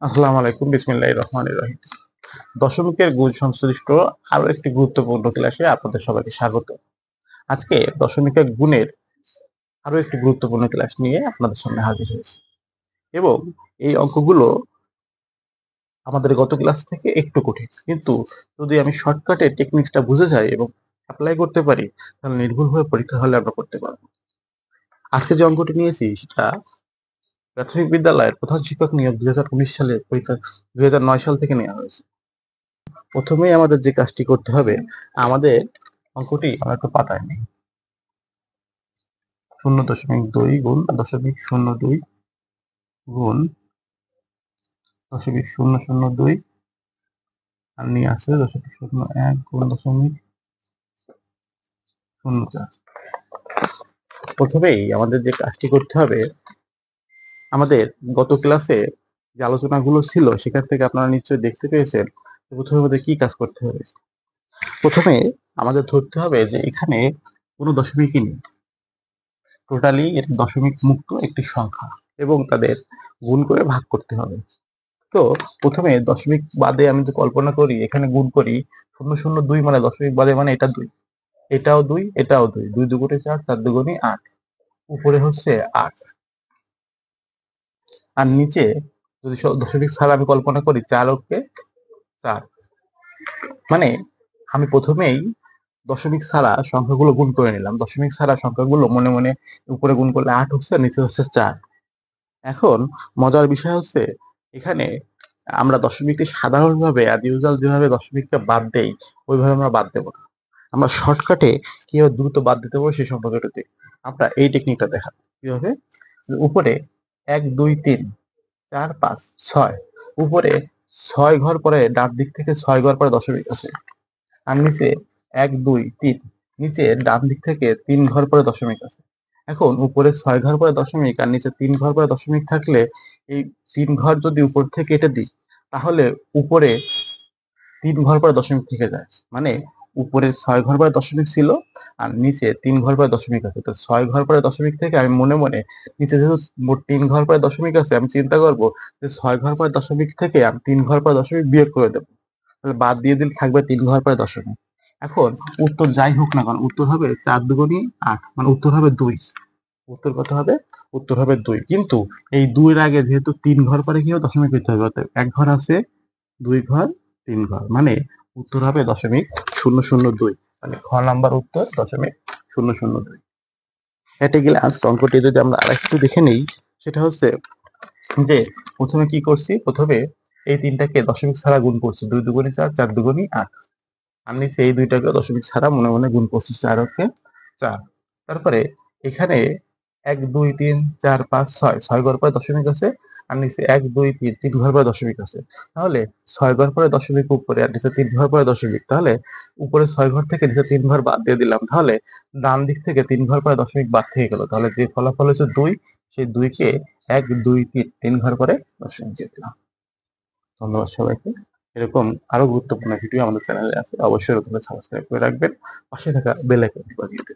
আসসালামু আলাইকুম, বিসমিল্লাহির রহমানির রহিম। দশমিকের গুণ সংশ্লিষ্ট আরো একটি গুরুত্বপূর্ণ ক্লাসে আপনাদের সবাইকে স্বাগত। আজকে দশমিকের গুণের আরো একটি গুরুত্বপূর্ণ ক্লাস নিয়ে আপনাদের সামনে হাজির হয়েছি এবং এই অঙ্কগুলো আমাদের গত ক্লাস থেকে একটু কঠিন, কিন্তু যদি আমি শর্টকাটে টেকনিকটা বুঝে যাই এবং অ্যাপ্লাই করতে পারি, তাহলে নির্ভুলভাবে পরীক্ষা হলে আমরা করতে পারবো। আজকে যে অঙ্কটি নিয়েছি সেটা প্রাথমিক বিদ্যালয়ের প্রধান শিক্ষক নিয়োগ 2019 সালে পরীক্ষা 2009 সাল থেকে নেওয়া হয়েছে। প্রথমেই আমাদের যে কাজটি করতে হবে, আমাদের অঙ্কটি আমরা একটু পাতায় নিই। 0.2 গুণ 0.02 গুণ 0.002 আর নিয়ে আসে 0.01 গুণ 0.04। প্রথমেই আমাদের যে কাজটি করতে হবে, আমাদের গত ক্লাসে যে আলোচনাগুলো ছিল সেখান থেকে আপনারা নিশ্চয়ই দেখতে পেয়েছেন প্রথমে আমাদের কি কাজ করতে হবে। প্রথমে আমাদের ধরতে হবে যে এখানে কোনো দশমিকই নেই, টোটালি এটি দশমিক মুক্ত একটি সংখ্যা এবং তাদের গুণ করে ভাগ করতে হবে। তো প্রথমে দশমিক বাদে আমি যদি কল্পনা করি, এখানে গুণ করি 0.02 মানে দশমিক বাদে মানে এটা 2, এটাও 2, এটাও 2, 2 দুগুণে 4, 4 দুগুণে 8, উপরে হচ্ছে 8 আর নিচে যদি দশমিক ছাড়া আমি কল্পনা করি 4 অক্ষে 4, মানে আমি প্রথমেই দশমিক ছাড়া সংখ্যাগুলো গুণ করে নিলাম। দশমিক ছাড়া সংখ্যাগুলো মনে মনে উপরে গুণ করলে 8 হচ্ছে, নিচে হচ্ছে 4। এখন মজার বিষয় হচ্ছে এখানে আমরা দশমিকটি সাধারণভাবে as usual যেভাবে দশমিকটা বাদ দেই ওইভাবে আমরা বাদ দেব না। আমরা শর্টকাটে কিভাবে দ্রুত বাদ দিতে পারবো সেই সম্পর্কে একটু দেখি। আমরা এই টেকনিকটা দেখাবো কিভাবে। উপরে 1 2 3 4 5 6, উপরে 6 ঘর পরে ডান দিক থেকে 6 ঘর পরে দশমিক আছে, আর নিচে 1 2 3, নিচে ডান দিক থেকে 3 ঘর পরে দশমিক আছে। এখন উপরে 6 ঘর পরে দশমিক আর নিচে 3 ঘর পরে দশমিক থাকলে এই 3 ঘর যদি উপর থেকে কেটে দিই, তাহলে উপরে 3 ঘর পরে দশমিক থেকে যায়। মানে উপরে 6 ঘর পরে দশমিক ছিল আর নিচে 3 ঘর পরে দশমিক আছে। তো 6 ঘর পরে দশমিক থেকে আমি মনে মনে নিচে যেহেতু মোট 3 ঘর পরে দশমিক আছে, আমি চিন্তা করব যে 6 ঘর পরে দশমিক থেকে আমি 3 ঘর পরে দশমিক বিয়োগ করে দেব, তাহলে বাদ দিয়ে দিলে থাকবে 3 ঘর পরে দশমিক। এখন উত্তর যাই হোক না কারণ উত্তর হবে 4 দুগুণে 8, মানে উত্তর হবে 2। উত্তর কত হবে? উত্তর হবে 2। কিন্তু এই 2 এর আগে যেহেতু 3 ঘর পরে কি হবে? দশমিক হইতে হবে। অর্থাৎ 1 ঘর আছে, 2 ঘর, 3 ঘর, মানে উত্তর হবে 0.002। মানে খ নাম্বার উত্তর 0.002। এটে গ্লাস অঙ্কটি যদি আমরা আরেকটু দেখে নেই, সেটা হচ্ছে যে প্রথমে কি করছি, প্রথমে এই তিনটাকে দশমিক ছাড়া গুণ করছি, 2 দুগুণে 4, 4 দুগুণে 8, আর নিচে এই দুইটাকে দশমিক ছাড়া মনে মনে গুণ করছি, 4 অক্ষে 4। তারপরে এখানে 1 2 3 4 5 6, 6 ঘর পরে দশমিক আছে আর নিচে 1 2 3, 3 ঘর পরে দশমিক আছে। তাহলে 6 ঘর পরে দশমিক উপরে আর নিচে 3 ঘর পরে দশমিক, তাহলে উপরে 6 ঘর থেকে নিচে 3 ঘর বাদ দিয়ে দিলাম, তাহলে ডান দিক থেকে 3 ঘর পরে দশমিক বাদ থেকে গেল। তাহলে যে ফলাফল হচ্ছে 2, সেই 2 কে 1 2 3, 3 ঘর পরে দশমিক দিয়ে দিলাম। ধন্যবাদ সবাইকে। এরকম আরো গুরুত্বপূর্ণ ভিডিও আমাদের চ্যানেলে আছে, অবশ্যই সাবস্ক্রাইব করে রাখবেন, পাশে থাকা বেল আইকনটি বাজিয়ে দিন।